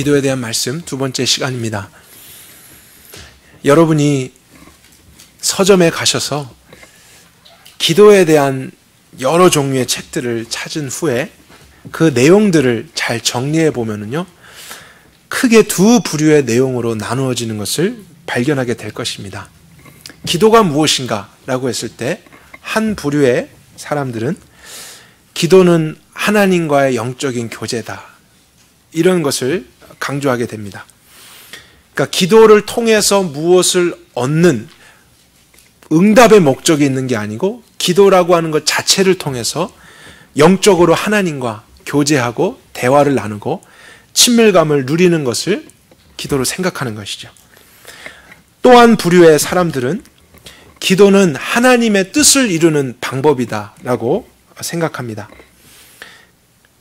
기도에 대한 말씀 두 번째 시간입니다. 여러분이 서점에 가셔서 기도에 대한 여러 종류의 책들을 찾은 후에 그 내용들을 잘 정리해 보면은요, 크게 두 부류의 내용으로 나누어지는 것을 발견하게 될 것입니다. 기도가 무엇인가 라고 했을 때 한 부류의 사람들은 기도는 하나님과의 영적인 교제다, 이런 것을 강조하게 됩니다. 그러니까 기도를 통해서 무엇을 얻는 응답의 목적이 있는 게 아니고 기도라고 하는 것 자체를 통해서 영적으로 하나님과 교제하고 대화를 나누고 친밀감을 누리는 것을 기도로 생각하는 것이죠. 또한 부류의 사람들은 기도는 하나님의 뜻을 이루는 방법이다라고 생각합니다.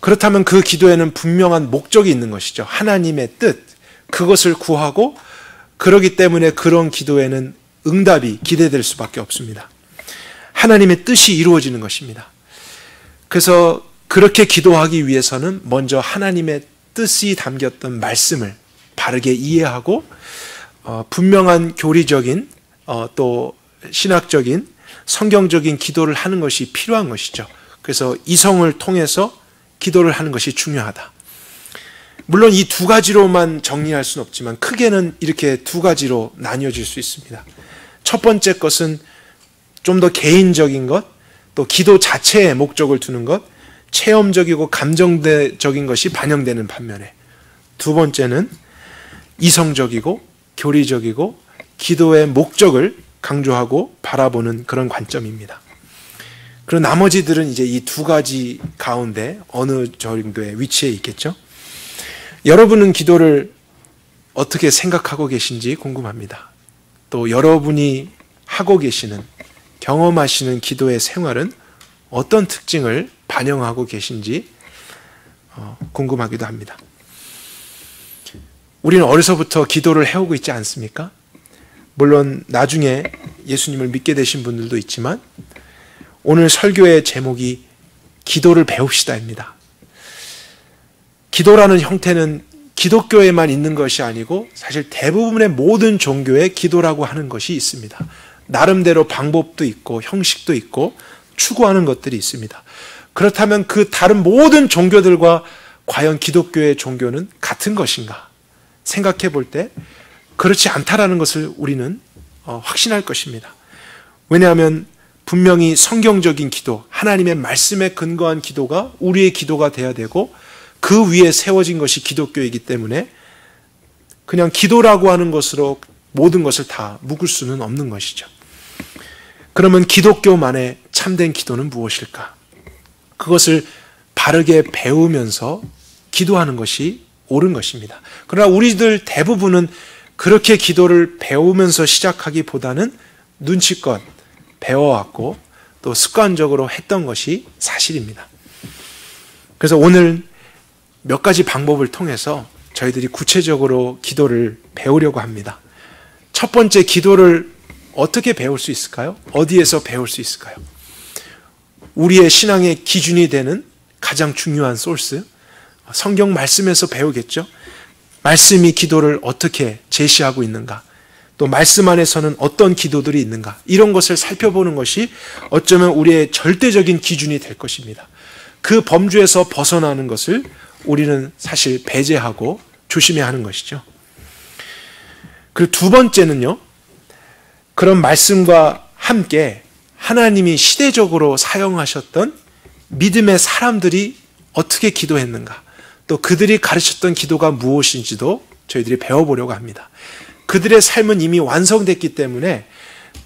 그렇다면 그 기도에는 분명한 목적이 있는 것이죠. 하나님의 뜻, 그것을 구하고, 그러기 때문에 그런 기도에는 응답이 기대될 수밖에 없습니다. 하나님의 뜻이 이루어지는 것입니다. 그래서 그렇게 기도하기 위해서는 먼저 하나님의 뜻이 담겼던 말씀을 바르게 이해하고 분명한 교리적인 또 신학적인 성경적인 기도를 하는 것이 필요한 것이죠. 그래서 이성을 통해서 기도를 하는 것이 중요하다. 물론 이 두 가지로만 정리할 수는 없지만 크게는 이렇게 두 가지로 나뉘어질 수 있습니다. 첫 번째 것은 좀 더 개인적인 것, 또 기도 자체에 목적을 두는 것, 체험적이고 감정적인 것이 반영되는 반면에, 두 번째는 이성적이고 교리적이고 기도의 목적을 강조하고 바라보는 그런 관점입니다. 그리고 나머지들은 이제 이 두 가지 가운데 어느 정도의 위치에 있겠죠. 여러분은 기도를 어떻게 생각하고 계신지 궁금합니다. 또 여러분이 하고 계시는, 경험하시는 기도의 생활은 어떤 특징을 반영하고 계신지 궁금하기도 합니다. 우리는 어려서부터 기도를 해오고 있지 않습니까? 물론 나중에 예수님을 믿게 되신 분들도 있지만 오늘 설교의 제목이 기도를 배웁시다입니다. 기도라는 형태는 기독교에만 있는 것이 아니고 사실 대부분의 모든 종교에 기도라고 하는 것이 있습니다. 나름대로 방법도 있고 형식도 있고 추구하는 것들이 있습니다. 그렇다면 그 다른 모든 종교들과 과연 기독교의 종교는 같은 것인가 생각해 볼 때 그렇지 않다라는 것을 우리는 확신할 것입니다. 왜냐하면 분명히 성경적인 기도, 하나님의 말씀에 근거한 기도가 우리의 기도가 되어야 되고 그 위에 세워진 것이 기독교이기 때문에 그냥 기도라고 하는 것으로 모든 것을 다 묶을 수는 없는 것이죠. 그러면 기독교만의 참된 기도는 무엇일까? 그것을 바르게 배우면서 기도하는 것이 옳은 것입니다. 그러나 우리들 대부분은 그렇게 기도를 배우면서 시작하기보다는 눈치껏 배워왔고 또 습관적으로 했던 것이 사실입니다. 그래서 오늘 몇 가지 방법을 통해서 저희들이 구체적으로 기도를 배우려고 합니다. 첫 번째, 기도를 어떻게 배울 수 있을까요? 어디에서 배울 수 있을까요? 우리의 신앙의 기준이 되는 가장 중요한 소스, 성경 말씀에서 배우겠죠. 말씀이 기도를 어떻게 제시하고 있는가, 또 말씀 안에서는 어떤 기도들이 있는가, 이런 것을 살펴보는 것이 어쩌면 우리의 절대적인 기준이 될 것입니다. 그 범주에서 벗어나는 것을 우리는 사실 배제하고 조심해야 하는 것이죠. 그리고 두 번째는요, 그런 말씀과 함께 하나님이 시대적으로 사용하셨던 믿음의 사람들이 어떻게 기도했는가, 또 그들이 가르쳤던 기도가 무엇인지도 저희들이 배워보려고 합니다. 그들의 삶은 이미 완성됐기 때문에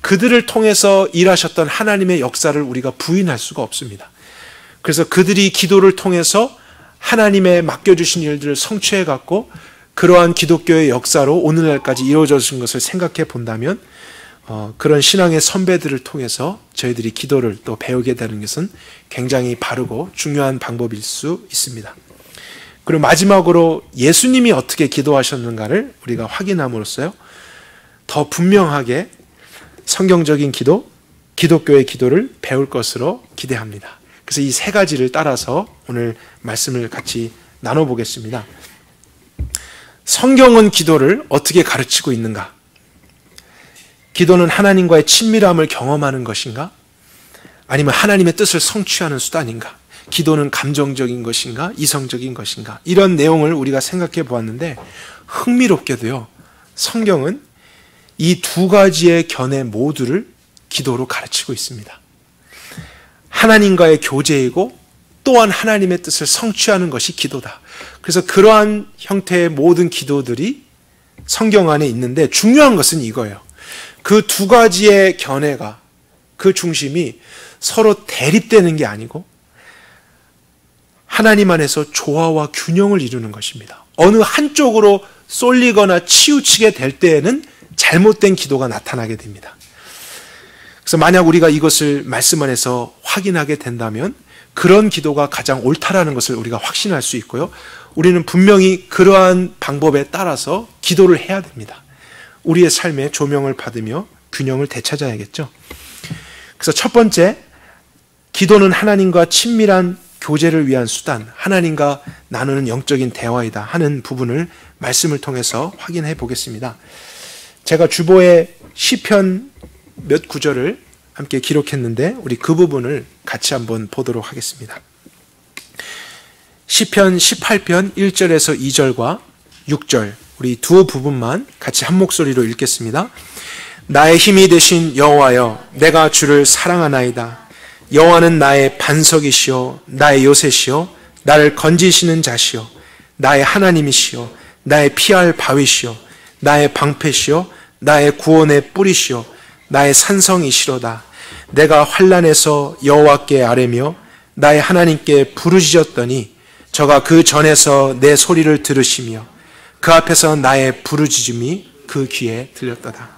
그들을 통해서 일하셨던 하나님의 역사를 우리가 부인할 수가 없습니다. 그래서 그들이 기도를 통해서 하나님의 맡겨주신 일들을 성취해갖고 그러한 기독교의 역사로 오늘날까지 이루어진 것을 생각해 본다면 그런 신앙의 선배들을 통해서 저희들이 기도를 또 배우게 되는 것은 굉장히 바르고 중요한 방법일 수 있습니다. 그리고 마지막으로 예수님이 어떻게 기도하셨는가를 우리가 확인함으로써요, 더 분명하게 성경적인 기도, 기독교의 기도를 배울 것으로 기대합니다. 그래서 이 세 가지를 따라서 오늘 말씀을 같이 나눠보겠습니다. 성경은 기도를 어떻게 가르치고 있는가? 기도는 하나님과의 친밀함을 경험하는 것인가? 아니면 하나님의 뜻을 성취하는 수단인가? 기도는 감정적인 것인가? 이성적인 것인가? 이런 내용을 우리가 생각해 보았는데 흥미롭게도요, 성경은 이 두 가지의 견해 모두를 기도로 가르치고 있습니다. 하나님과의 교제이고 또한 하나님의 뜻을 성취하는 것이 기도다. 그래서 그러한 형태의 모든 기도들이 성경 안에 있는데 중요한 것은 이거예요. 그 두 가지의 견해가, 그 중심이 서로 대립되는 게 아니고 하나님 안에서 조화와 균형을 이루는 것입니다. 어느 한쪽으로 쏠리거나 치우치게 될 때에는 잘못된 기도가 나타나게 됩니다. 그래서 만약 우리가 이것을 말씀 안에서 확인하게 된다면 그런 기도가 가장 옳다라는 것을 우리가 확신할 수 있고요. 우리는 분명히 그러한 방법에 따라서 기도를 해야 됩니다. 우리의 삶에 조명을 받으며 균형을 되찾아야겠죠. 그래서 첫 번째, 기도는 하나님과 친밀한 교제를 위한 수단, 하나님과 나누는 영적인 대화이다 하는 부분을 말씀을 통해서 확인해 보겠습니다. 제가 주보에 시편 몇 구절을 함께 기록했는데 우리 그 부분을 같이 한번 보도록 하겠습니다. 시편 18편 1절에서 2절과 6절, 우리 두 부분만 같이 한 목소리로 읽겠습니다. 나의 힘이 되신 여호와여, 내가 주를 사랑하나이다. 여호와는 나의 반석이시오, 나의 요새시오, 나를 건지시는 자시오, 나의 하나님이시오, 나의 피할 바위시오, 나의 방패시오, 나의 구원의 뿌리시오, 나의 산성이시로다. 내가 환난에서 여호와께 아뢰며 나의 하나님께 부르짖었더니 저가 그 전에서 내 소리를 들으시며 그 앞에서 나의 부르짖음이 그 귀에 들렸도다.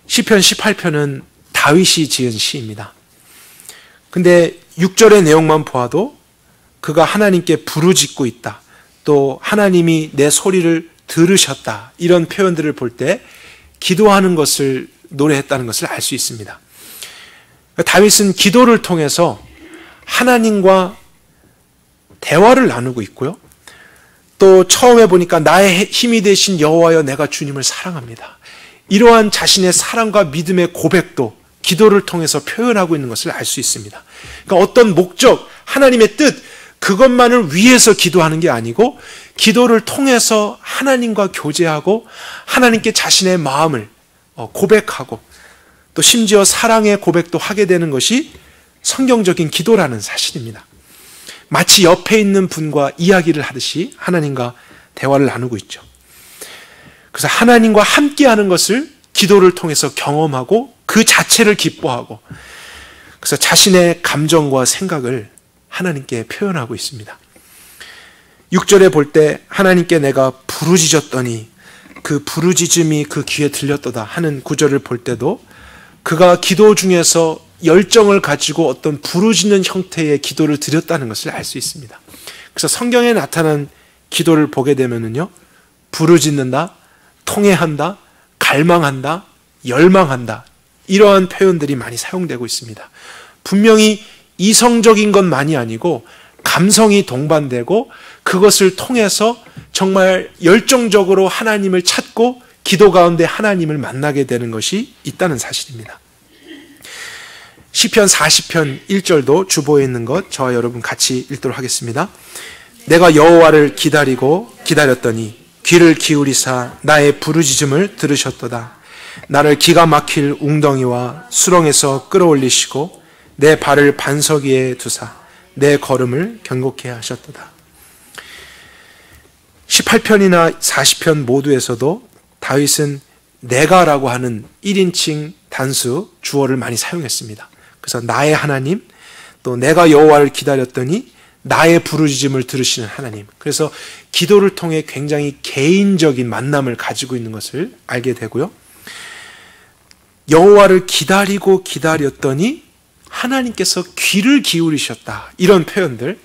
시편 18편은 다윗이 지은 시입니다. 근데 6절의 내용만 보아도 그가 하나님께 부르짖고 있다, 또 하나님이 내 소리를 들으셨다, 이런 표현들을 볼 때 기도하는 것을 노래했다는 것을 알 수 있습니다. 다윗은 기도를 통해서 하나님과 대화를 나누고 있고요. 또 처음에 보니까 나의 힘이 되신 여호와여, 내가 주님을 사랑합니다. 이러한 자신의 사랑과 믿음의 고백도 기도를 통해서 표현하고 있는 것을 알 수 있습니다. 그러니까 어떤 목적, 하나님의 뜻, 그것만을 위해서 기도하는 게 아니고 기도를 통해서 하나님과 교제하고 하나님께 자신의 마음을 고백하고 또 심지어 사랑의 고백도 하게 되는 것이 성경적인 기도라는 사실입니다. 마치 옆에 있는 분과 이야기를 하듯이 하나님과 대화를 나누고 있죠. 그래서 하나님과 함께하는 것을 기도를 통해서 경험하고 그 자체를 기뻐하고, 그래서 자신의 감정과 생각을 하나님께 표현하고 있습니다. 6절에 볼 때 하나님께 내가 부르짖었더니 그 부르짖음이 그 귀에 들렸도다 하는 구절을 볼 때도 그가 기도 중에서 열정을 가지고 어떤 부르짖는 형태의 기도를 드렸다는 것을 알 수 있습니다. 그래서 성경에 나타난 기도를 보게 되면은요, 부르짖는다, 통회한다, 갈망한다, 열망한다, 이러한 표현들이 많이 사용되고 있습니다. 분명히 이성적인 것만이 아니고 감성이 동반되고 그것을 통해서 정말 열정적으로 하나님을 찾고 기도 가운데 하나님을 만나게 되는 것이 있다는 사실입니다. 시편 40편 1절도 주보에 있는 것 저와 여러분 같이 읽도록 하겠습니다. 내가 여호와를 기다렸더니 귀를 기울이사 나의 부르짖음을 들으셨도다. 나를 기가 막힐 웅덩이와 수렁에서 끌어올리시고 내 발을 반석 위에 두사 내 걸음을 견고케 하셨도다. 18편이나 40편 모두에서도 다윗은 내가라고 하는 1인칭 단수 주어를 많이 사용했습니다. 그래서 나의 하나님, 또 내가 여호와를 기다렸더니 나의 부르짖음을 들으시는 하나님. 그래서 기도를 통해 굉장히 개인적인 만남을 가지고 있는 것을 알게 되고요. 여호와를 기다렸더니 하나님께서 귀를 기울이셨다, 이런 표현들,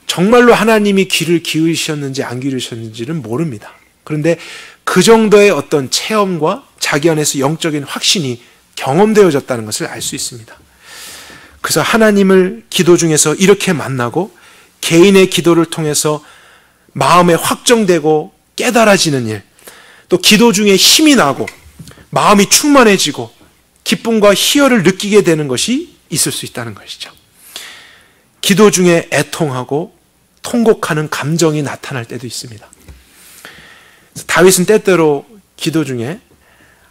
정말로 하나님이 귀를 기울이셨는지 안 기울이셨는지는 모릅니다. 그런데 그 정도의 어떤 체험과 자기 안에서 영적인 확신이 경험되어졌다는 것을 알 수 있습니다. 그래서 하나님을 기도 중에서 이렇게 만나고 개인의 기도를 통해서 마음에 확정되고 깨달아지는 일, 또 기도 중에 힘이 나고 마음이 충만해지고 기쁨과 희열을 느끼게 되는 것이 있을 수 있다는 것이죠. 기도 중에 애통하고 통곡하는 감정이 나타날 때도 있습니다. 다윗은 때때로 기도 중에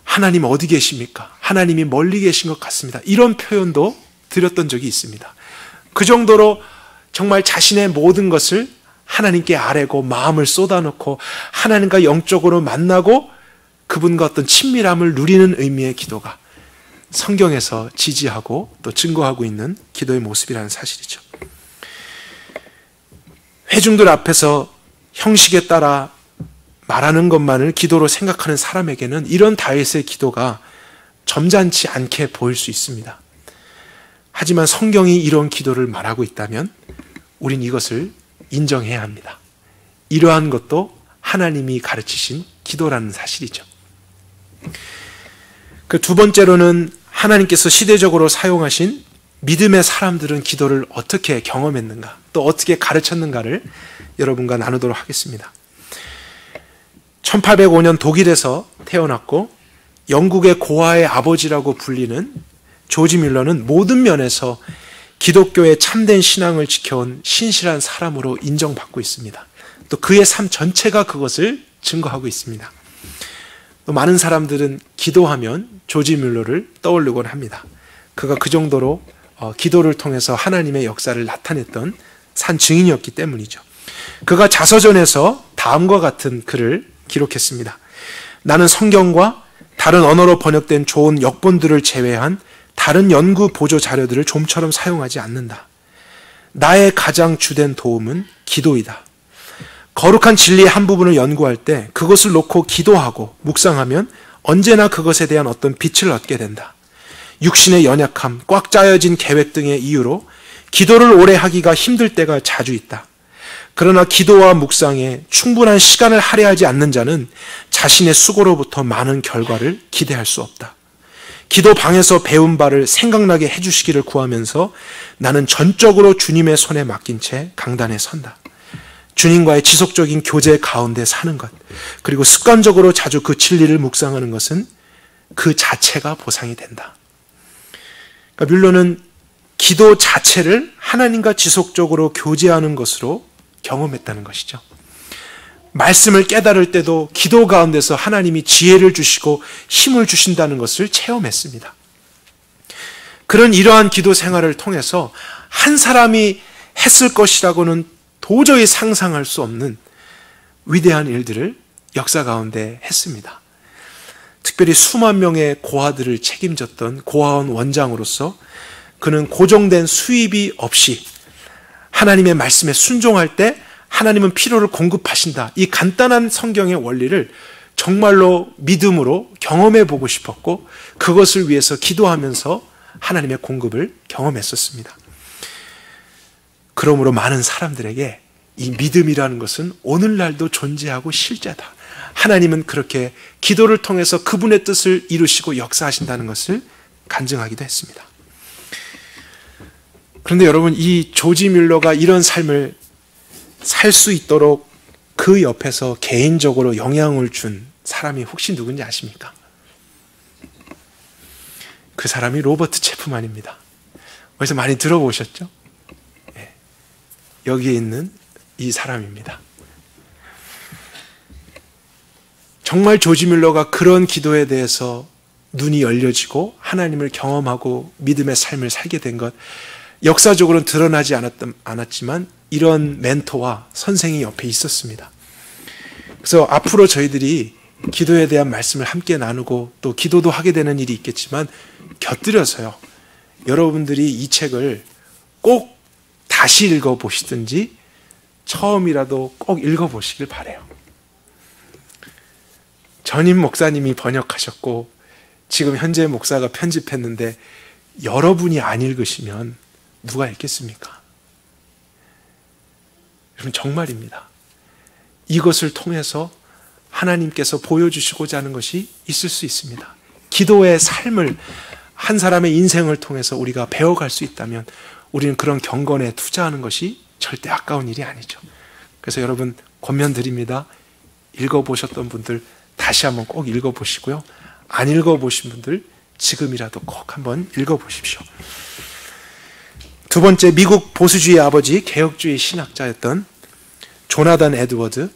하나님 어디 계십니까? 하나님이 멀리 계신 것 같습니다. 이런 표현도 드렸던 적이 있습니다. 그 정도로 정말 자신의 모든 것을 하나님께 아뢰고 마음을 쏟아놓고 하나님과 영적으로 만나고 그분과 어떤 친밀함을 누리는 의미의 기도가 성경에서 지지하고 또 증거하고 있는 기도의 모습이라는 사실이죠. 회중들 앞에서 형식에 따라 말하는 것만을 기도로 생각하는 사람에게는 이런 다윗의 기도가 점잖지 않게 보일 수 있습니다. 하지만 성경이 이런 기도를 말하고 있다면 우린 이것을 인정해야 합니다. 이러한 것도 하나님이 가르치신 기도라는 사실이죠. 그 두 번째로는 하나님께서 시대적으로 사용하신 믿음의 사람들은 기도를 어떻게 경험했는가, 또 어떻게 가르쳤는가를 여러분과 나누도록 하겠습니다. 1805년 독일에서 태어났고 영국의 고아의 아버지라고 불리는 조지 뮬러는 모든 면에서 기독교의 참된 신앙을 지켜온 신실한 사람으로 인정받고 있습니다. 또 그의 삶 전체가 그것을 증거하고 있습니다. 또 많은 사람들은 기도하면 조지 뮬러를 떠올리곤 합니다. 그가 그 정도로 기도를 통해서 하나님의 역사를 나타냈던 산 증인이었기 때문이죠. 그가 자서전에서 다음과 같은 글을 기록했습니다. 나는 성경과 다른 언어로 번역된 좋은 역본들을 제외한 다른 연구 보조 자료들을 좀처럼 사용하지 않는다. 나의 가장 주된 도움은 기도이다. 거룩한 진리의 한 부분을 연구할 때 그것을 놓고 기도하고 묵상하면 언제나 그것에 대한 어떤 빛을 얻게 된다. 육신의 연약함, 꽉 짜여진 계획 등의 이유로 기도를 오래 하기가 힘들 때가 자주 있다. 그러나 기도와 묵상에 충분한 시간을 할애하지 않는 자는 자신의 수고로부터 많은 결과를 기대할 수 없다. 기도방에서 배운 바를 생각나게 해주시기를 구하면서 나는 전적으로 주님의 손에 맡긴 채 강단에 선다. 주님과의 지속적인 교제 가운데 사는 것, 그리고 습관적으로 자주 그 진리를 묵상하는 것은 그 자체가 보상이 된다. 그러니까 뮬러는 기도 자체를 하나님과 지속적으로 교제하는 것으로 경험했다는 것이죠. 말씀을 깨달을 때도 기도 가운데서 하나님이 지혜를 주시고 힘을 주신다는 것을 체험했습니다. 그런 이러한 기도 생활을 통해서 한 사람이 했을 것이라고는 도저히 상상할 수 없는 위대한 일들을 역사 가운데 했습니다. 특별히 수만 명의 고아들을 책임졌던 고아원 원장으로서 그는 고정된 수입이 없이 하나님의 말씀에 순종할 때 하나님은 필요를 공급하신다. 이 간단한 성경의 원리를 정말로 믿음으로 경험해 보고 싶었고 그것을 위해서 기도하면서 하나님의 공급을 경험했었습니다. 그러므로 많은 사람들에게 이 믿음이라는 것은 오늘날도 존재하고 실제다. 하나님은 그렇게 기도를 통해서 그분의 뜻을 이루시고 역사하신다는 것을 간증하기도 했습니다. 그런데 여러분, 이 조지 뮬러가 이런 삶을 살 수 있도록 그 옆에서 개인적으로 영향을 준 사람이 혹시 누군지 아십니까? 그 사람이 로버트 체프만입니다. 어디서 많이 들어보셨죠? 네. 여기에 있는 이 사람입니다. 정말 조지 뮬러가 그런 기도에 대해서 눈이 열려지고 하나님을 경험하고 믿음의 삶을 살게 된 것, 역사적으로는 드러나지 않았지만 이런 멘토와 선생이 옆에 있었습니다. 그래서 앞으로 저희들이 기도에 대한 말씀을 함께 나누고 또 기도도 하게 되는 일이 있겠지만 곁들여서요, 여러분들이 이 책을 꼭 다시 읽어보시든지 처음이라도 꼭 읽어보시길 바라요. 전임 목사님이 번역하셨고 지금 현재 목사가 편집했는데 여러분이 안 읽으시면 누가 읽겠습니까? 여러분, 정말입니다. 이것을 통해서 하나님께서 보여주시고자 하는 것이 있을 수 있습니다. 기도의 삶을, 한 사람의 인생을 통해서 우리가 배워갈 수 있다면 우리는 그런 경건에 투자하는 것이 절대 아까운 일이 아니죠. 그래서 여러분, 권면드립니다. 읽어보셨던 분들 다시 한번 꼭 읽어보시고요. 안 읽어보신 분들 지금이라도 꼭 한번 읽어보십시오. 두 번째, 미국 보수주의 아버지, 개혁주의 신학자였던 조나단 에드워드,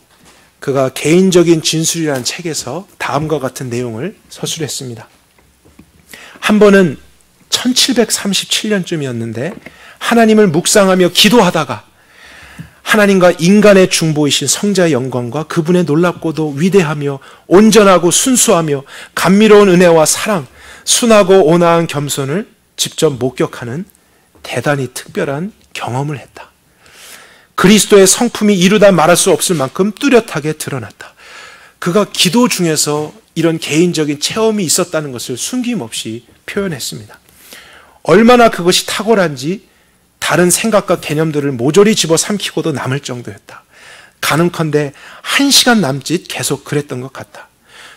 그가 개인적인 진술이라는 책에서 다음과 같은 내용을 서술했습니다. 한 번은 1737년쯤이었는데 하나님을 묵상하며 기도하다가 하나님과 인간의 중보이신 성자의 영광과 그분의 놀랍고도 위대하며 온전하고 순수하며 감미로운 은혜와 사랑, 순하고 온화한 겸손을 직접 목격하는 대단히 특별한 경험을 했다. 그리스도의 성품이 이루다 말할 수 없을 만큼 뚜렷하게 드러났다. 그가 기도 중에서 이런 개인적인 체험이 있었다는 것을 숨김없이 표현했습니다. 얼마나 그것이 탁월한지 다른 생각과 개념들을 모조리 집어삼키고도 남을 정도였다. 가능컨대 1시간 남짓 계속 그랬던 것 같다.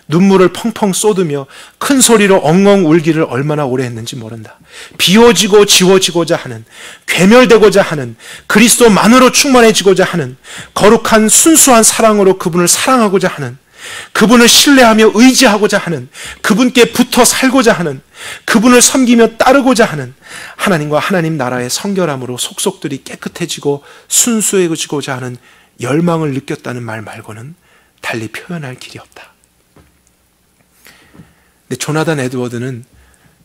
눈물을 펑펑 쏟으며 큰 소리로 엉엉 울기를 얼마나 오래 했는지 모른다. 비워지고 지워지고자 하는, 괴멸되고자 하는, 그리스도만으로 충만해지고자 하는, 거룩한 순수한 사랑으로 그분을 사랑하고자 하는, 그분을 신뢰하며 의지하고자 하는, 그분께 붙어 살고자 하는, 그분을 섬기며 따르고자 하는, 하나님과 하나님 나라의 성결함으로 속속들이 깨끗해지고 순수해지고자 하는 열망을 느꼈다는 말 말고는 달리 표현할 길이 없다. 근데 조나단 에드워드는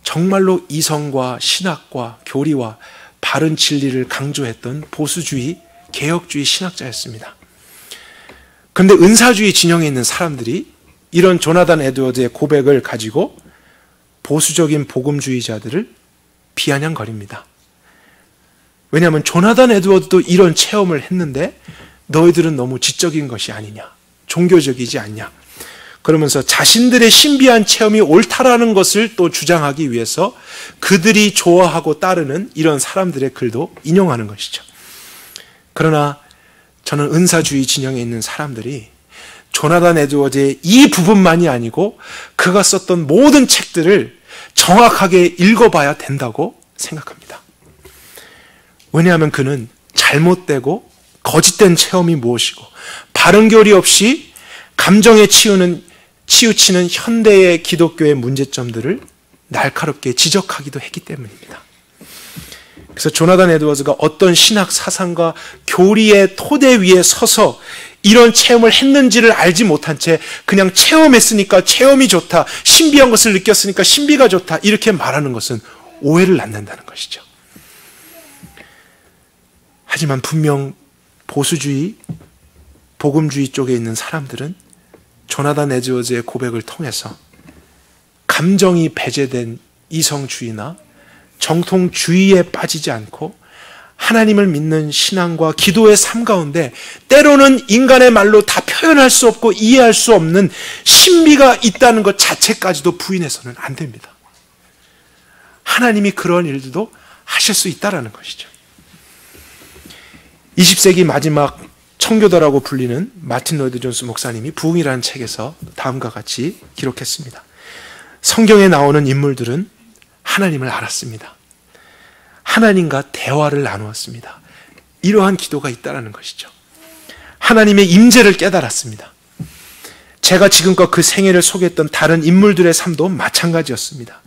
정말로 이성과 신학과 교리와 바른 진리를 강조했던 보수주의, 개혁주의 신학자였습니다. 그런데 은사주의 진영에 있는 사람들이 이런 조나단 에드워드의 고백을 가지고 보수적인 복음주의자들을 비아냥거립니다. 왜냐하면 조나단 에드워드도 이런 체험을 했는데 너희들은 너무 지적인 것이 아니냐, 종교적이지 않냐, 그러면서 자신들의 신비한 체험이 옳다라는 것을 또 주장하기 위해서 그들이 좋아하고 따르는 이런 사람들의 글도 인용하는 것이죠. 그러나 저는 은사주의 진영에 있는 사람들이 조나단 에드워드의 이 부분만이 아니고 그가 썼던 모든 책들을 정확하게 읽어봐야 된다고 생각합니다. 왜냐하면 그는 잘못되고 거짓된 체험이 무엇이고 바른 교리 없이 감정에 치우치는 현대의 기독교의 문제점들을 날카롭게 지적하기도 했기 때문입니다. 그래서 조나단 에드워즈가 어떤 신학 사상과 교리의 토대 위에 서서 이런 체험을 했는지를 알지 못한 채 그냥 체험했으니까 체험이 좋다, 신비한 것을 느꼈으니까 신비가 좋다, 이렇게 말하는 것은 오해를 낳는다는 것이죠. 하지만 분명 보수주의, 복음주의 쪽에 있는 사람들은 조나단 에드워즈의 고백을 통해서 감정이 배제된 이성주의나 정통주의에 빠지지 않고 하나님을 믿는 신앙과 기도의 삶 가운데 때로는 인간의 말로 다 표현할 수 없고 이해할 수 없는 신비가 있다는 것 자체까지도 부인해서는 안 됩니다. 하나님이 그런 일들도 하실 수 있다는 것이죠. 20세기 마지막 청교도라고 불리는 마틴 로이드 존스 목사님이 부흥이라는 책에서 다음과 같이 기록했습니다. 성경에 나오는 인물들은 하나님을 알았습니다. 하나님과 대화를 나누었습니다. 이러한 기도가 있다는 것이죠. 하나님의 임재를 깨달았습니다. 제가 지금껏 그 생애를 소개했던 다른 인물들의 삶도 마찬가지였습니다.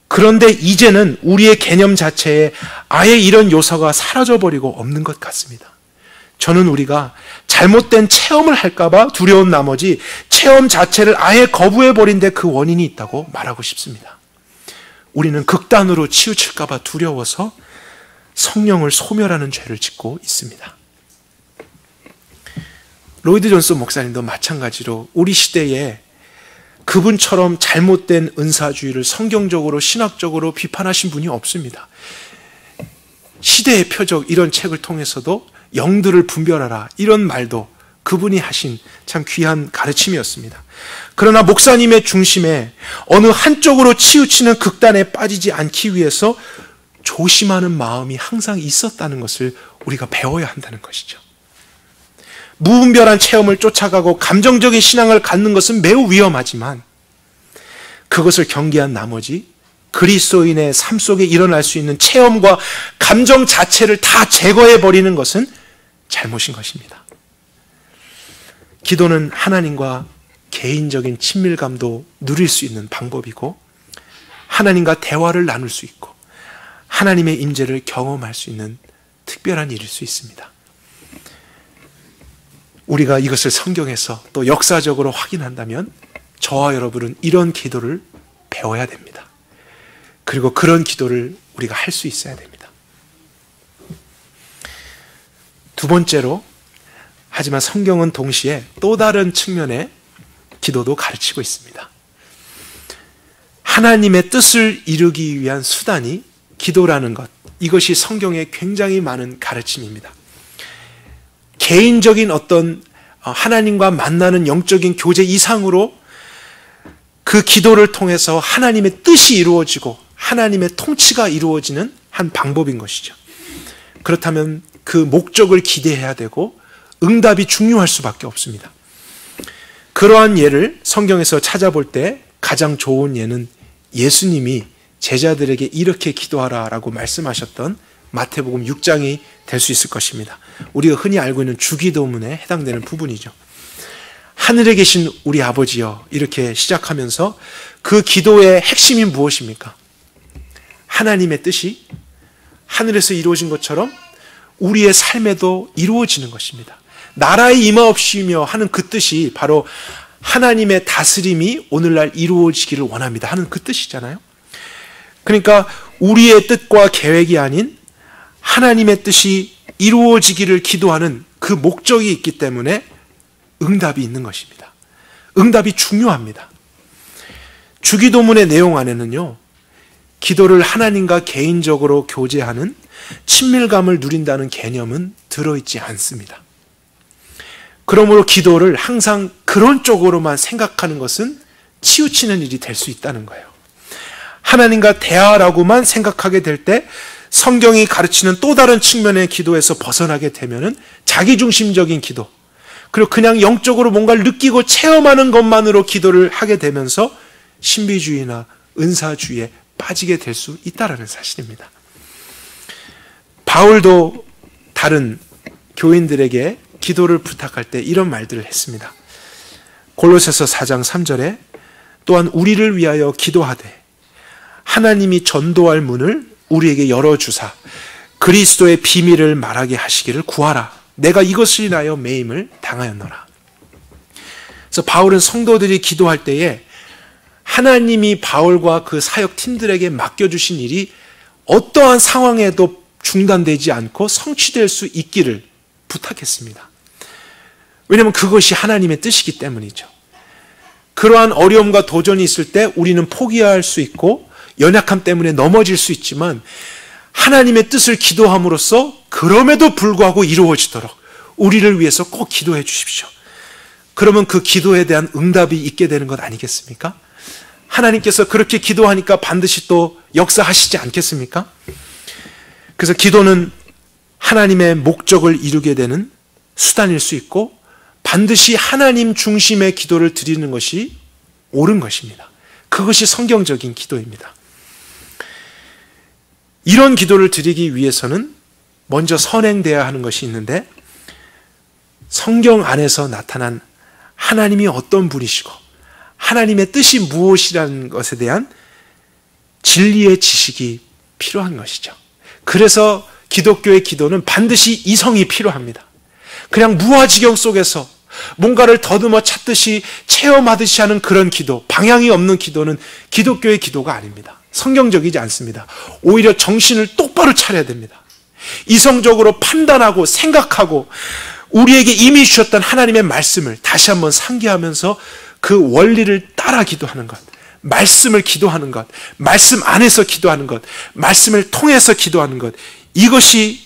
그런데 이제는 우리의 개념 자체에 아예 이런 요소가 사라져버리고 없는 것 같습니다. 저는 우리가 잘못된 체험을 할까봐 두려운 나머지 체험 자체를 아예 거부해버린 데 그 원인이 있다고 말하고 싶습니다. 우리는 극단으로 치우칠까봐 두려워서 성령을 소멸하는 죄를 짓고 있습니다. 로이드 존스 목사님도 마찬가지로 우리 시대에 그분처럼 잘못된 은사주의를 성경적으로 신학적으로 비판하신 분이 없습니다. 시대의 표적 이런 책을 통해서도 영들을 분별하라 이런 말도 그분이 하신 참 귀한 가르침이었습니다. 그러나 목사님의 중심에 어느 한쪽으로 치우치는 극단에 빠지지 않기 위해서 조심하는 마음이 항상 있었다는 것을 우리가 배워야 한다는 것이죠. 무분별한 체험을 쫓아가고 감정적인 신앙을 갖는 것은 매우 위험하지만 그것을 경계한 나머지 그리스도인의 삶 속에 일어날 수 있는 체험과 감정 자체를 다 제거해버리는 것은 잘못인 것입니다. 기도는 하나님과 개인적인 친밀감도 누릴 수 있는 방법이고 하나님과 대화를 나눌 수 있고 하나님의 임재를 경험할 수 있는 특별한 일일 수 있습니다. 우리가 이것을 성경에서 또 역사적으로 확인한다면 저와 여러분은 이런 기도를 배워야 됩니다. 그리고 그런 기도를 우리가 할 수 있어야 됩니다. 두 번째로, 하지만 성경은 동시에 또 다른 측면의 기도도 가르치고 있습니다. 하나님의 뜻을 이루기 위한 수단이 기도라는 것, 이것이 성경에 굉장히 많은 가르침입니다. 개인적인 어떤 하나님과 만나는 영적인 교제 이상으로 그 기도를 통해서 하나님의 뜻이 이루어지고 하나님의 통치가 이루어지는 한 방법인 것이죠. 그렇다면 그 목적을 기대해야 되고 응답이 중요할 수밖에 없습니다. 그러한 예를 성경에서 찾아볼 때 가장 좋은 예는 예수님이 제자들에게 이렇게 기도하라라고 말씀하셨던 마태복음 6장이 될 수 있을 것입니다. 우리가 흔히 알고 있는 주기도문에 해당되는 부분이죠. 하늘에 계신 우리 아버지여, 이렇게 시작하면서 그 기도의 핵심이 무엇입니까? 하나님의 뜻이 하늘에서 이루어진 것처럼 우리의 삶에도 이루어지는 것입니다. 나라의 임하옵시며 하는 그 뜻이 바로 하나님의 다스림이 오늘날 이루어지기를 원합니다 하는 그 뜻이잖아요. 그러니까 우리의 뜻과 계획이 아닌 하나님의 뜻이 이루어지기를 기도하는 그 목적이 있기 때문에 응답이 있는 것입니다. 응답이 중요합니다. 주기도문의 내용 안에는요, 기도를 하나님과 개인적으로 교제하는 친밀감을 누린다는 개념은 들어있지 않습니다. 그러므로 기도를 항상 그런 쪽으로만 생각하는 것은 치우치는 일이 될 수 있다는 거예요. 하나님과 대화라고만 생각하게 될 때 성경이 가르치는 또 다른 측면의 기도에서 벗어나게 되면은 자기중심적인 기도, 그리고 그냥 영적으로 뭔가를 느끼고 체험하는 것만으로 기도를 하게 되면서 신비주의나 은사주의에 빠지게 될 수 있다는 사실입니다. 바울도 다른 교인들에게 기도를 부탁할 때 이런 말들을 했습니다. 골로새서 4장 3절에 또한 우리를 위하여 기도하되 하나님이 전도할 문을 우리에게 열어주사 그리스도의 비밀을 말하게 하시기를 구하라. 내가 이것을 인하여 매임을 당하였노라. 그래서 바울은 성도들이 기도할 때에 하나님이 바울과 그 사역팀들에게 맡겨주신 일이 어떠한 상황에도 중단되지 않고 성취될 수 있기를 부탁했습니다. 왜냐하면 그것이 하나님의 뜻이기 때문이죠. 그러한 어려움과 도전이 있을 때 우리는 포기할 수 있고 연약함 때문에 넘어질 수 있지만 하나님의 뜻을 기도함으로써 그럼에도 불구하고 이루어지도록 우리를 위해서 꼭 기도해 주십시오. 그러면 그 기도에 대한 응답이 있게 되는 것 아니겠습니까? 하나님께서 그렇게 기도하니까 반드시 또 역사하시지 않겠습니까? 그래서 기도는 하나님의 목적을 이루게 되는 수단일 수 있고 반드시 하나님 중심의 기도를 드리는 것이 옳은 것입니다. 그것이 성경적인 기도입니다. 이런 기도를 드리기 위해서는 먼저 선행되어야 하는 것이 있는데 성경 안에서 나타난 하나님이 어떤 분이시고 하나님의 뜻이 무엇이라는 것에 대한 진리의 지식이 필요한 것이죠. 그래서 기독교의 기도는 반드시 이성이 필요합니다. 그냥 무아지경 속에서 뭔가를 더듬어 찾듯이 체험하듯이 하는 그런 기도, 방향이 없는 기도는 기독교의 기도가 아닙니다. 성경적이지 않습니다. 오히려 정신을 똑바로 차려야 됩니다. 이성적으로 판단하고 생각하고 우리에게 이미 주셨던 하나님의 말씀을 다시 한번 상기하면서 그 원리를 따라 기도하는 것, 말씀을 기도하는 것, 말씀 안에서 기도하는 것, 말씀을 통해서 기도하는 것, 이것이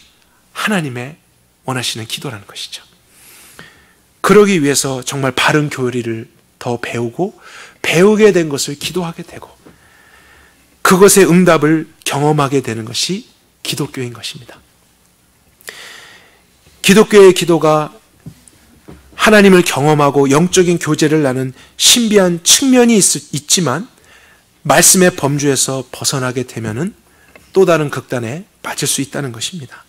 하나님의 원하시는 기도라는 것이죠. 그러기 위해서 정말 바른 교리를 더 배우고 배우게 된 것을 기도하게 되고 그것의 응답을 경험하게 되는 것이 기독교인 것입니다. 기독교의 기도가 하나님을 경험하고 영적인 교제를 나눈 신비한 측면이 있지만 말씀의 범주에서 벗어나게 되면은 또 다른 극단에 빠질 수 있다는 것입니다.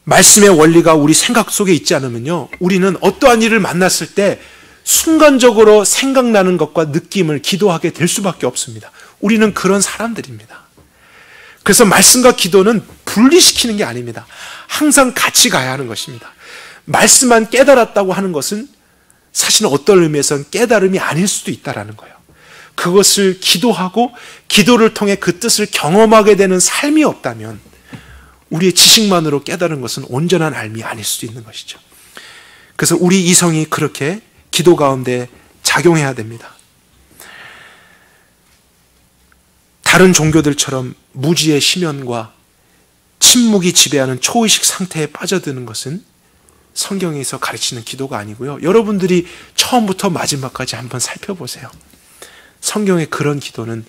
말씀의 원리가 우리 생각 속에 있지 않으면요, 우리는 어떠한 일을 만났을 때 순간적으로 생각나는 것과 느낌을 기도하게 될 수밖에 없습니다. 우리는 그런 사람들입니다. 그래서 말씀과 기도는 분리시키는 게 아닙니다. 항상 같이 가야 하는 것입니다. 말씀만 깨달았다고 하는 것은 사실은 어떤 의미에서는 깨달음이 아닐 수도 있다는 거예요. 그것을 기도하고 기도를 통해 그 뜻을 경험하게 되는 삶이 없다면 우리의 지식만으로 깨달은 것은 온전한 알미 아닐 수도 있는 것이죠. 그래서 우리 이성이 그렇게 기도 가운데 작용해야 됩니다. 다른 종교들처럼 무지의 심연과 침묵이 지배하는 초의식 상태에 빠져드는 것은 성경에서 가르치는 기도가 아니고요. 여러분들이 처음부터 마지막까지 한번 살펴보세요. 성경에 그런 기도는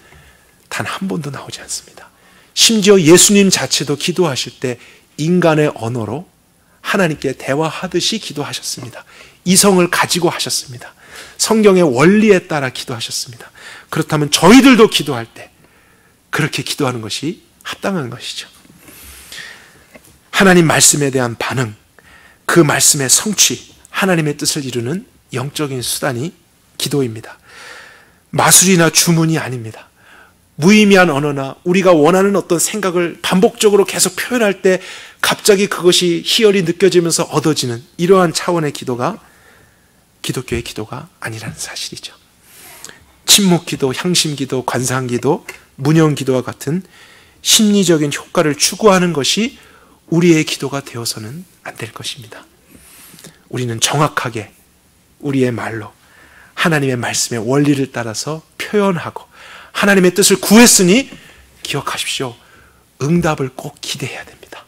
단 한 번도 나오지 않습니다. 심지어 예수님 자체도 기도하실 때 인간의 언어로 하나님께 대화하듯이 기도하셨습니다. 이성을 가지고 하셨습니다. 성경의 원리에 따라 기도하셨습니다. 그렇다면 저희들도 기도할 때 그렇게 기도하는 것이 합당한 것이죠. 하나님 말씀에 대한 반응, 그 말씀의 성취, 하나님의 뜻을 이루는 영적인 수단이 기도입니다. 마술이나 주문이 아닙니다. 무의미한 언어나 우리가 원하는 어떤 생각을 반복적으로 계속 표현할 때 갑자기 그것이 희열이 느껴지면서 얻어지는 이러한 차원의 기도가 기독교의 기도가 아니라는 사실이죠. 침묵기도, 향심기도, 관상기도, 문형기도와 같은 심리적인 효과를 추구하는 것이 우리의 기도가 되어서는 안 될 것입니다. 우리는 정확하게 우리의 말로 하나님의 말씀의 원리를 따라서 표현하고 하나님의 뜻을 구했으니 기억하십시오. 응답을 꼭 기대해야 됩니다.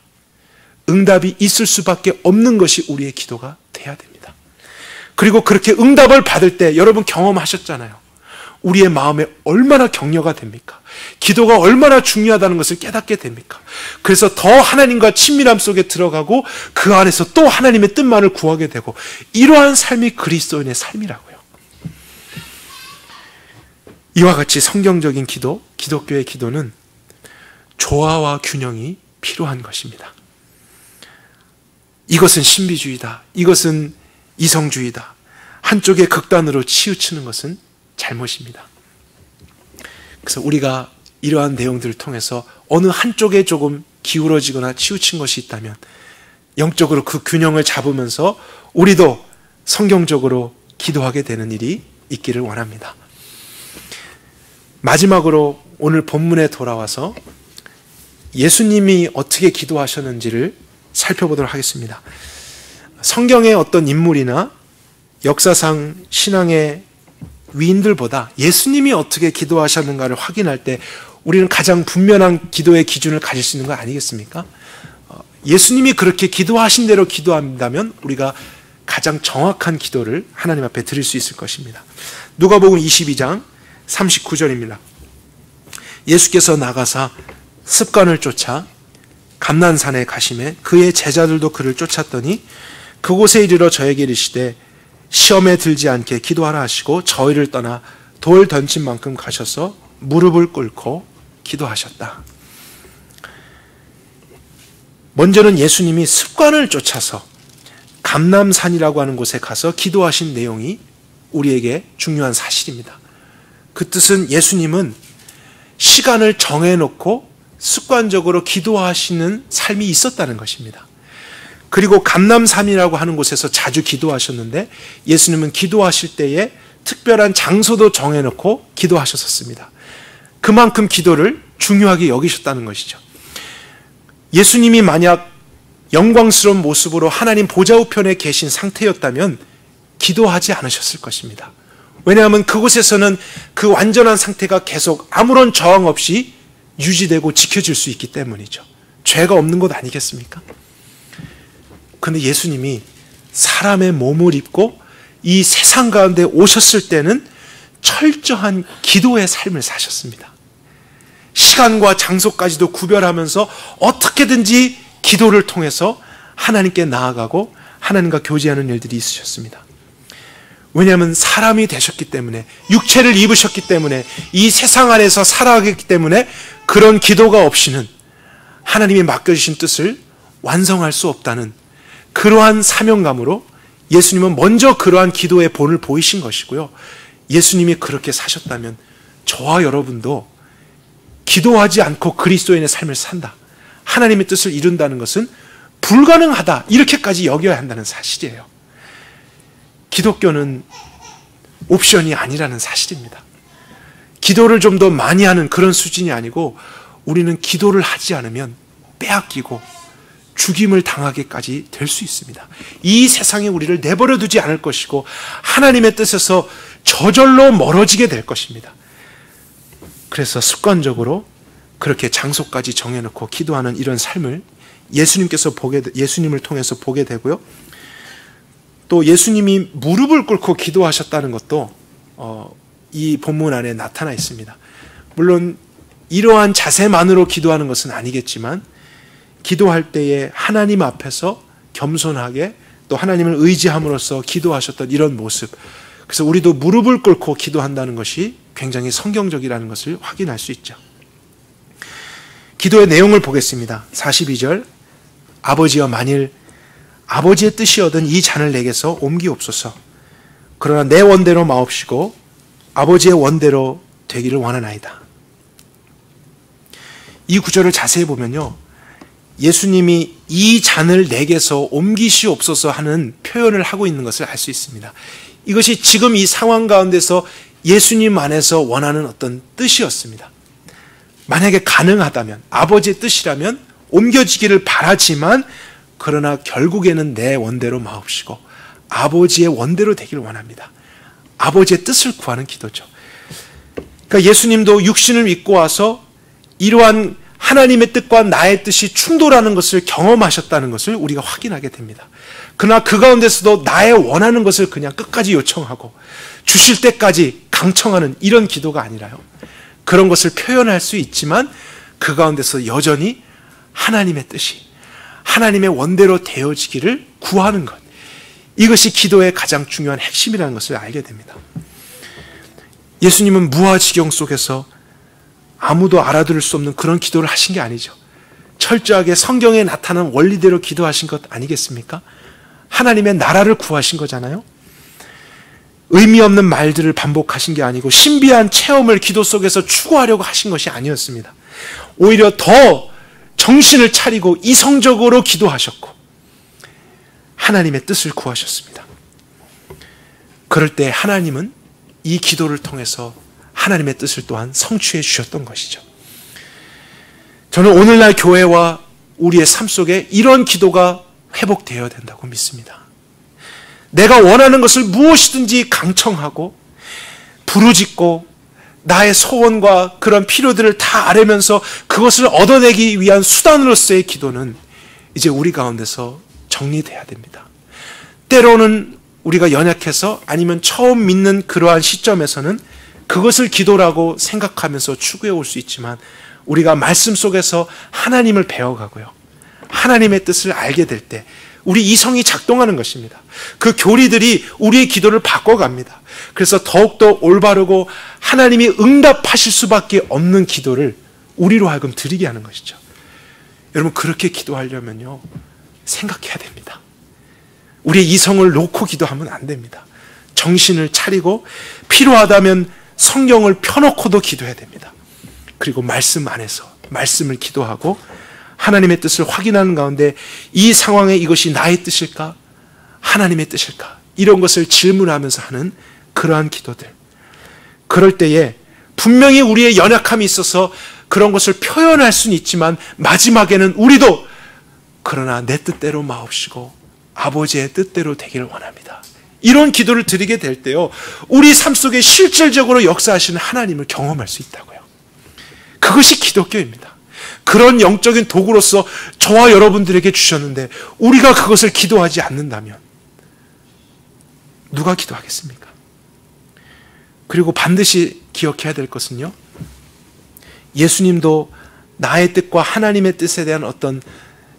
응답이 있을 수밖에 없는 것이 우리의 기도가 돼야 됩니다. 그리고 그렇게 응답을 받을 때 여러분 경험하셨잖아요. 우리의 마음에 얼마나 격려가 됩니까? 기도가 얼마나 중요하다는 것을 깨닫게 됩니까? 그래서 더 하나님과 친밀함 속에 들어가고 그 안에서 또 하나님의 뜻만을 구하게 되고 이러한 삶이 그리스도인의 삶이라고요. 이와 같이 성경적인 기도, 기독교의 기도는 조화와 균형이 필요한 것입니다. 이것은 신비주의다. 이것은 이성주의다. 한쪽의 극단으로 치우치는 것은 잘못입니다. 그래서 우리가 이러한 내용들을 통해서 어느 한쪽에 조금 기울어지거나 치우친 것이 있다면 영적으로 그 균형을 잡으면서 우리도 성경적으로 기도하게 되는 일이 있기를 원합니다. 마지막으로 오늘 본문에 돌아와서 예수님이 어떻게 기도하셨는지를 살펴보도록 하겠습니다. 성경의 어떤 인물이나 역사상 신앙의 위인들보다 예수님이 어떻게 기도하셨는가를 확인할 때 우리는 가장 분명한 기도의 기준을 가질 수 있는 거 아니겠습니까? 예수님이 그렇게 기도하신 대로 기도한다면 우리가 가장 정확한 기도를 하나님 앞에 드릴 수 있을 것입니다. 누가복음 22장 39절입니다. 예수께서 나가사 습관을 쫓아 감난산에 가시매 그의 제자들도 그를 쫓았더니 그곳에 이르러 저에게 이르시되 시험에 들지 않게 기도하라 하시고 저희를 떠나 돌 던진 만큼 가셔서 무릎을 꿇고 기도하셨다. 먼저는 예수님이 습관을 쫓아서 감람산이라고 하는 곳에 가서 기도하신 내용이 우리에게 중요한 사실입니다. 그 뜻은 예수님은 시간을 정해놓고 습관적으로 기도하시는 삶이 있었다는 것입니다. 그리고 감람산이라고 하는 곳에서 자주 기도하셨는데 예수님은 기도하실 때에 특별한 장소도 정해놓고 기도하셨었습니다. 그만큼 기도를 중요하게 여기셨다는 것이죠. 예수님이 만약 영광스러운 모습으로 하나님 보좌 우편에 계신 상태였다면 기도하지 않으셨을 것입니다. 왜냐하면 그곳에서는 그 완전한 상태가 계속 아무런 저항 없이 유지되고 지켜질 수 있기 때문이죠. 죄가 없는 것 아니겠습니까? 그런데 예수님이 사람의 몸을 입고 이 세상 가운데 오셨을 때는 철저한 기도의 삶을 사셨습니다. 시간과 장소까지도 구별하면서 어떻게든지 기도를 통해서 하나님께 나아가고 하나님과 교제하는 일들이 있으셨습니다. 왜냐하면 사람이 되셨기 때문에, 육체를 입으셨기 때문에, 이 세상 안에서 살아가기 때문에 그런 기도가 없이는 하나님이 맡겨주신 뜻을 완성할 수 없다는 그러한 사명감으로 예수님은 먼저 그러한 기도의 본을 보이신 것이고요. 예수님이 그렇게 사셨다면 저와 여러분도 기도하지 않고 그리스도인의 삶을 산다, 하나님의 뜻을 이룬다는 것은 불가능하다, 이렇게까지 여겨야 한다는 사실이에요. 기독교는 옵션이 아니라는 사실입니다. 기도를 좀 더 많이 하는 그런 수준이 아니고 우리는 기도를 하지 않으면 빼앗기고 죽임을 당하게까지 될 수 있습니다. 이 세상에 우리를 내버려 두지 않을 것이고 하나님의 뜻에서 저절로 멀어지게 될 것입니다. 그래서 습관적으로 그렇게 장소까지 정해놓고 기도하는 이런 삶을 예수님을 통해서 보게 되고요. 또 예수님이 무릎을 꿇고 기도하셨다는 것도 이 본문 안에 나타나 있습니다. 물론 이러한 자세만으로 기도하는 것은 아니겠지만 기도할 때에 하나님 앞에서 겸손하게 또 하나님을 의지함으로써 기도하셨던 이런 모습, 그래서 우리도 무릎을 꿇고 기도한다는 것이 굉장히 성경적이라는 것을 확인할 수 있죠. 기도의 내용을 보겠습니다. 42절, 아버지여 만일 아버지의 뜻이거든 이 잔을 내게서 옮기옵소서. 그러나 내 원대로 마옵시고 아버지의 원대로 되기를 원하나이다. 이 구절을 자세히 보면요, 예수님이 이 잔을 내게서 옮기시옵소서 하는 표현을 하고 있는 것을 알 수 있습니다. 이것이 지금 이 상황 가운데서 예수님 안에서 원하는 어떤 뜻이었습니다. 만약에 가능하다면, 아버지의 뜻이라면 옮겨지기를 바라지만 그러나 결국에는 내 원대로 마옵시고 아버지의 원대로 되기를 원합니다. 아버지의 뜻을 구하는 기도죠. 그러니까 예수님도 육신을 입고 와서 이러한 하나님의 뜻과 나의 뜻이 충돌하는 것을 경험하셨다는 것을 우리가 확인하게 됩니다. 그러나 그 가운데서도 나의 원하는 것을 그냥 끝까지 요청하고 주실 때까지 강청하는 이런 기도가 아니라요, 그런 것을 표현할 수 있지만 그 가운데서 여전히 하나님의 뜻이 하나님의 원대로 되어지기를 구하는 것, 이것이 기도의 가장 중요한 핵심이라는 것을 알게 됩니다. 예수님은 무아지경 속에서 아무도 알아들을 수 없는 그런 기도를 하신 게 아니죠. 철저하게 성경에 나타난 원리대로 기도하신 것 아니겠습니까? 하나님의 나라를 구하신 거잖아요. 의미 없는 말들을 반복하신 게 아니고 신비한 체험을 기도 속에서 추구하려고 하신 것이 아니었습니다. 오히려 더 정신을 차리고 이성적으로 기도하셨고 하나님의 뜻을 구하셨습니다. 그럴 때 하나님은 이 기도를 통해서 하나님의 뜻을 또한 성취해 주셨던 것이죠. 저는 오늘날 교회와 우리의 삶 속에 이런 기도가 회복되어야 된다고 믿습니다. 내가 원하는 것을 무엇이든지 강청하고 부르짖고 나의 소원과 그런 필요들을 다 아뢰면서 그것을 얻어내기 위한 수단으로서의 기도는 이제 우리 가운데서 정리돼야 됩니다. 때로는 우리가 연약해서 아니면 처음 믿는 그러한 시점에서는 그것을 기도라고 생각하면서 추구해 올 수 있지만 우리가 말씀 속에서 하나님을 배워가고요, 하나님의 뜻을 알게 될 때 우리 이성이 작동하는 것입니다. 그 교리들이 우리의 기도를 바꿔갑니다. 그래서 더욱더 올바르고 하나님이 응답하실 수밖에 없는 기도를 우리로 하여금 드리게 하는 것이죠. 여러분, 그렇게 기도하려면요, 생각해야 됩니다. 우리의 이성을 놓고 기도하면 안 됩니다. 정신을 차리고 필요하다면 성경을 펴놓고도 기도해야 됩니다. 그리고 말씀 안에서 말씀을 기도하고 하나님의 뜻을 확인하는 가운데 이 상황에 이것이 나의 뜻일까? 하나님의 뜻일까? 이런 것을 질문하면서 하는 그러한 기도들. 그럴 때에 분명히 우리의 연약함이 있어서 그런 것을 표현할 수는 있지만 마지막에는 우리도 그러나 내 뜻대로 마옵시고 아버지의 뜻대로 되기를 원합니다. 이런 기도를 드리게 될 때요, 우리 삶 속에 실질적으로 역사하시는 하나님을 경험할 수 있다고요. 그것이 기독교입니다. 그런 영적인 도구로서 저와 여러분들에게 주셨는데 우리가 그것을 기도하지 않는다면 누가 기도하겠습니까? 그리고 반드시 기억해야 될 것은요, 예수님도 나의 뜻과 하나님의 뜻에 대한 어떤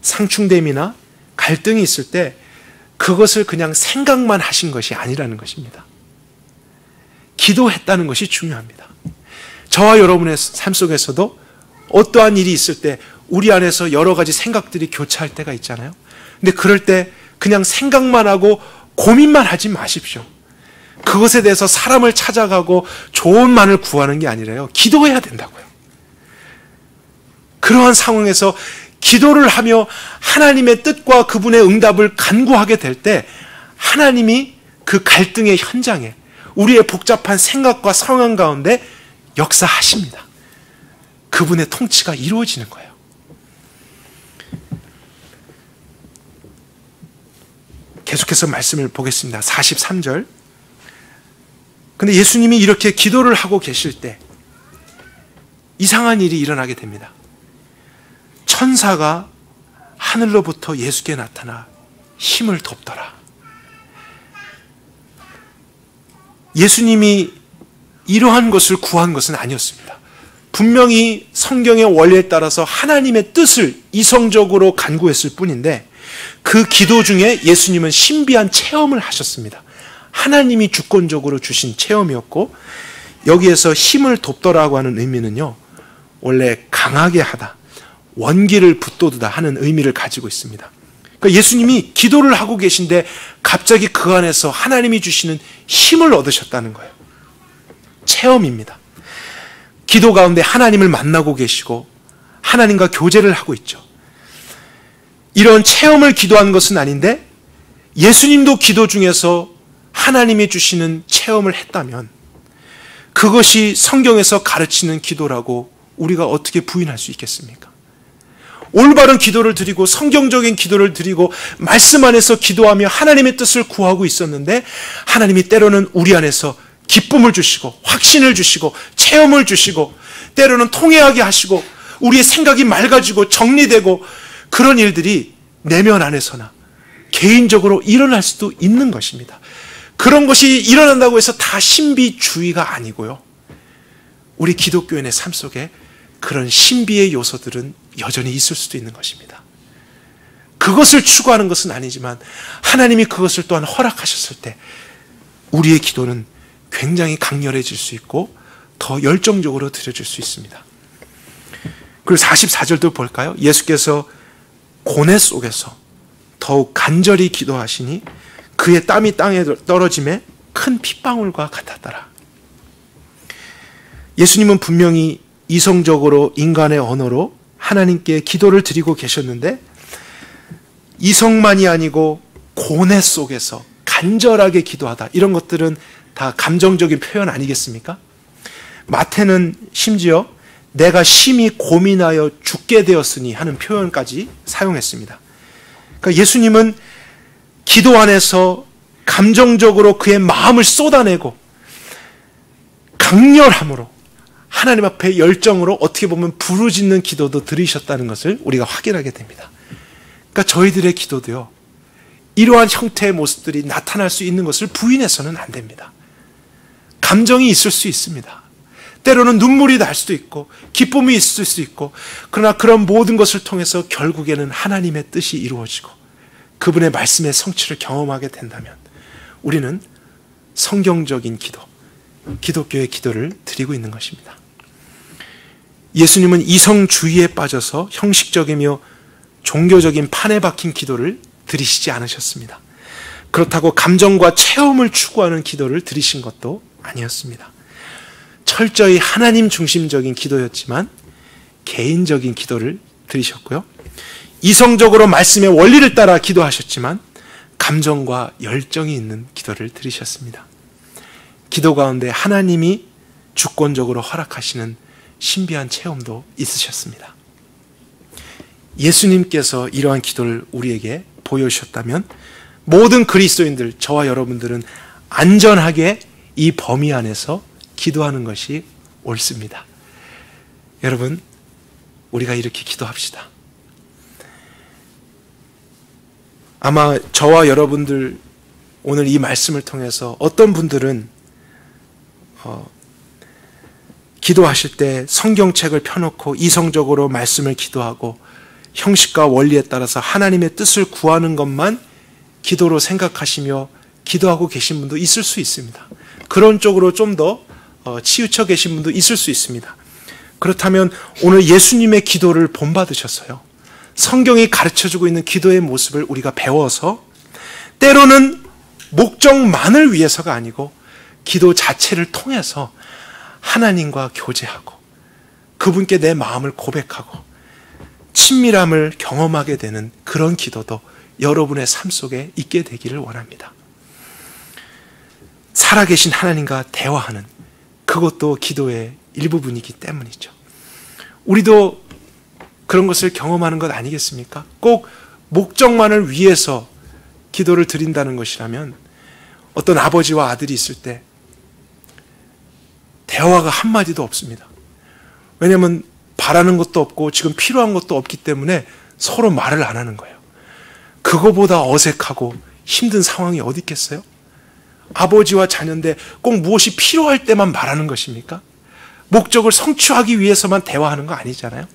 상충됨이나 갈등이 있을 때 그것을 그냥 생각만 하신 것이 아니라는 것입니다. 기도했다는 것이 중요합니다. 저와 여러분의 삶 속에서도 어떠한 일이 있을 때 우리 안에서 여러 가지 생각들이 교차할 때가 있잖아요. 근데 그럴 때 그냥 생각만 하고 고민만 하지 마십시오. 그것에 대해서 사람을 찾아가고 조언만을 구하는 게 아니라요, 기도해야 된다고요. 그러한 상황에서 기도를 하며 하나님의 뜻과 그분의 응답을 간구하게 될 때 하나님이 그 갈등의 현장에 우리의 복잡한 생각과 상황 가운데 역사하십니다. 그분의 통치가 이루어지는 거예요. 계속해서 말씀을 보겠습니다. 43절. 근데 예수님이 이렇게 기도를 하고 계실 때 이상한 일이 일어나게 됩니다. 천사가 하늘로부터 예수께 나타나 힘을 돕더라. 예수님이 이러한 것을 구한 것은 아니었습니다. 분명히 성경의 원리에 따라서 하나님의 뜻을 이성적으로 간구했을 뿐인데 그 기도 중에 예수님은 신비한 체험을 하셨습니다. 하나님이 주권적으로 주신 체험이었고, 여기에서 힘을 돕더라고 하는 의미는요, 원래 강하게 하다, 원기를 붙돋다 하는 의미를 가지고 있습니다. 그러니까 예수님이 기도를 하고 계신데 갑자기 그 안에서 하나님이 주시는 힘을 얻으셨다는 거예요. 체험입니다. 기도 가운데 하나님을 만나고 계시고 하나님과 교제를 하고 있죠. 이런 체험을 기도하는 것은 아닌데 예수님도 기도 중에서 하나님이 주시는 체험을 했다면 그것이 성경에서 가르치는 기도라고 우리가 어떻게 부인할 수 있겠습니까? 올바른 기도를 드리고 성경적인 기도를 드리고 말씀 안에서 기도하며 하나님의 뜻을 구하고 있었는데 하나님이 때로는 우리 안에서 기쁨을 주시고 확신을 주시고 체험을 주시고 때로는 통회하게 하시고 우리의 생각이 맑아지고 정리되고 그런 일들이 내면 안에서나 개인적으로 일어날 수도 있는 것입니다. 그런 것이 일어난다고 해서 다 신비주의가 아니고요, 우리 기독교인의 삶 속에 그런 신비의 요소들은 여전히 있을 수도 있는 것입니다. 그것을 추구하는 것은 아니지만 하나님이 그것을 또한 허락하셨을 때 우리의 기도는 굉장히 강렬해질 수 있고 더 열정적으로 드려질 수 있습니다. 그리고 44절도 볼까요? 예수께서 고뇌 속에서 더욱 간절히 기도하시니 그의 땀이 땅에 떨어짐에 큰 핏방울과 같았더라. 예수님은 분명히 이성적으로 인간의 언어로 하나님께 기도를 드리고 계셨는데 이성만이 아니고 고뇌 속에서 간절하게 기도하다, 이런 것들은 다 감정적인 표현 아니겠습니까? 마태는 심지어 내가 심히 고민하여 죽게 되었으니 하는 표현까지 사용했습니다. 그러니까 예수님은 기도 안에서 감정적으로 그의 마음을 쏟아내고 강렬함으로 하나님 앞에 열정으로 어떻게 보면 부르짖는 기도도 드리셨다는 것을 우리가 확인하게 됩니다. 그러니까 저희들의 기도도요, 이러한 형태의 모습들이 나타날 수 있는 것을 부인해서는 안 됩니다. 감정이 있을 수 있습니다. 때로는 눈물이 날 수도 있고 기쁨이 있을 수 있고, 그러나 그런 모든 것을 통해서 결국에는 하나님의 뜻이 이루어지고 그분의 말씀의 성취를 경험하게 된다면 우리는 성경적인 기도, 기독교의 기도를 드리고 있는 것입니다. 예수님은 이성주의에 빠져서 형식적이며 종교적인 판에 박힌 기도를 드리시지 않으셨습니다. 그렇다고 감정과 체험을 추구하는 기도를 드리신 것도 아니었습니다. 철저히 하나님 중심적인 기도였지만 개인적인 기도를 드리셨고요, 이성적으로 말씀의 원리를 따라 기도하셨지만 감정과 열정이 있는 기도를 드리셨습니다. 기도 가운데 하나님이 주권적으로 허락하시는 신비한 체험도 있으셨습니다. 예수님께서 이러한 기도를 우리에게 보여주셨다면 모든 그리스도인들, 저와 여러분들은 안전하게 이 범위 안에서 기도하는 것이 옳습니다. 여러분, 우리가 이렇게 기도합시다. 아마 저와 여러분들 오늘 이 말씀을 통해서 어떤 분들은 기도하실 때 성경책을 펴놓고 이성적으로 말씀을 기도하고 형식과 원리에 따라서 하나님의 뜻을 구하는 것만 기도로 생각하시며 기도하고 계신 분도 있을 수 있습니다. 그런 쪽으로 좀 더 치우쳐 계신 분도 있을 수 있습니다. 그렇다면 오늘 예수님의 기도를 본받으셨어요. 성경이 가르쳐주고 있는 기도의 모습을 우리가 배워서 때로는 목적만을 위해서가 아니고 기도 자체를 통해서 하나님과 교제하고 그분께 내 마음을 고백하고 친밀함을 경험하게 되는 그런 기도도 여러분의 삶 속에 있게 되기를 원합니다. 살아계신 하나님과 대화하는 그것도 기도의 일부분이기 때문이죠. 우리도 그런 것을 경험하는 것 아니겠습니까? 꼭 목적만을 위해서 기도를 드린다는 것이라면 어떤 아버지와 아들이 있을 때 대화가 한마디도 없습니다. 왜냐하면 바라는 것도 없고 지금 필요한 것도 없기 때문에 서로 말을 안 하는 거예요. 그거보다 어색하고 힘든 상황이 어디 있겠어요? 아버지와 자녀인데 꼭 무엇이 필요할 때만 말하는 것입니까? 목적을 성취하기 위해서만 대화하는 거 아니잖아요.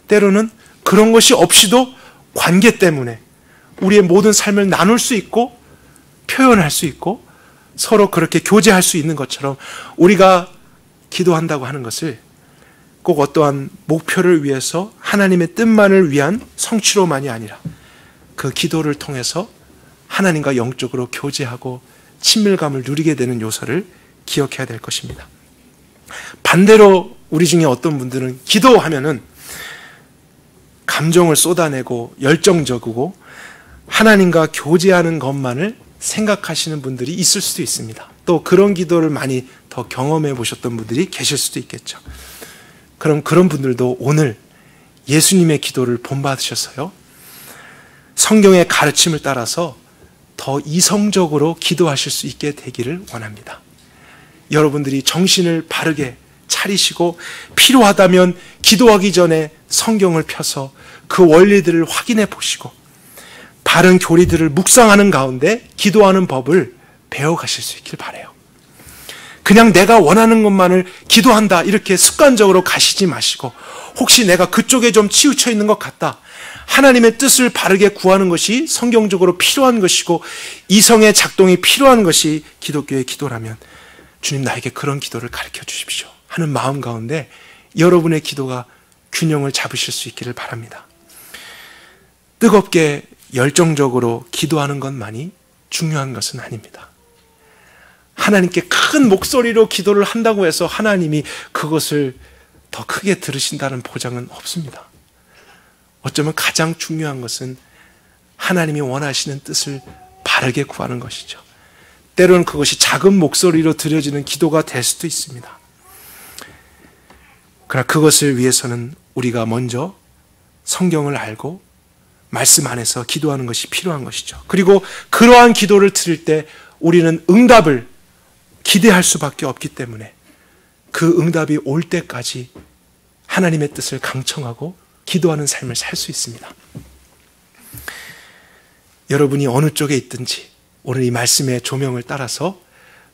때로는 그런 것이 없이도 관계 때문에 우리의 모든 삶을 나눌 수 있고 표현할 수 있고 서로 그렇게 교제할 수 있는 것처럼 우리가 기도한다고 하는 것을 꼭 어떠한 목표를 위해서 하나님의 뜻만을 위한 성취로만이 아니라 그 기도를 통해서 하나님과 영적으로 교제하고 친밀감을 누리게 되는 요소를 기억해야 될 것입니다. 반대로 우리 중에 어떤 분들은 기도하면은 감정을 쏟아내고 열정적이고 하나님과 교제하는 것만을 생각하시는 분들이 있을 수도 있습니다. 또 그런 기도를 많이 더 경험해 보셨던 분들이 계실 수도 있겠죠. 그럼 그런 분들도 오늘 예수님의 기도를 본받으셔서요, 성경의 가르침을 따라서 더 이성적으로 기도하실 수 있게 되기를 원합니다. 여러분들이 정신을 바르게 차리시고 필요하다면 기도하기 전에 성경을 펴서 그 원리들을 확인해 보시고 바른 교리들을 묵상하는 가운데 기도하는 법을 배워가실 수 있길 바라요. 그냥 내가 원하는 것만을 기도한다 이렇게 습관적으로 가시지 마시고 혹시 내가 그쪽에 좀 치우쳐 있는 것 같다. 하나님의 뜻을 바르게 구하는 것이 성경적으로 필요한 것이고 이성의 작동이 필요한 것이 기독교의 기도라면 주님 나에게 그런 기도를 가르쳐 주십시오 하는 마음 가운데 여러분의 기도가 균형을 잡으실 수 있기를 바랍니다. 뜨겁게 열정적으로 기도하는 것만이 중요한 것은 아닙니다. 하나님께 큰 목소리로 기도를 한다고 해서 하나님이 그것을 더 크게 들으신다는 보장은 없습니다. 어쩌면 가장 중요한 것은 하나님이 원하시는 뜻을 바르게 구하는 것이죠. 때로는 그것이 작은 목소리로 드려지는 기도가 될 수도 있습니다. 그러나 그것을 위해서는 우리가 먼저 성경을 알고 말씀 안에서 기도하는 것이 필요한 것이죠. 그리고 그러한 기도를 드릴 때 우리는 응답을 기대할 수밖에 없기 때문에 그 응답이 올 때까지 하나님의 뜻을 강청하고 기도하는 삶을 살 수 있습니다. 여러분이 어느 쪽에 있든지 오늘 이 말씀의 조명을 따라서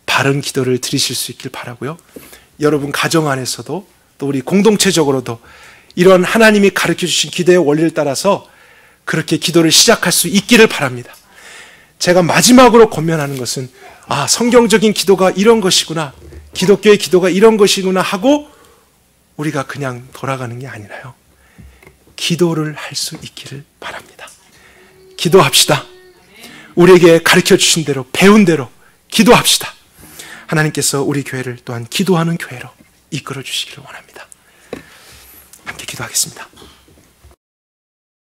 바른 기도를 드리실 수 있길 바라고요. 여러분 가정 안에서도 또 우리 공동체적으로도 이런 하나님이 가르쳐 주신 기도의 원리를 따라서 그렇게 기도를 시작할 수 있기를 바랍니다. 제가 마지막으로 권면하는 것은 성경적인 기도가 이런 것이구나, 기독교의 기도가 이런 것이구나 하고 우리가 그냥 돌아가는 게 아니라요, 기도를 할 수 있기를 바랍니다. 기도합시다. 우리에게 가르쳐 주신 대로 배운 대로 기도합시다. 하나님께서 우리 교회를 또한 기도하는 교회로 이끌어 주시기를 원합니다. 함께 기도하겠습니다.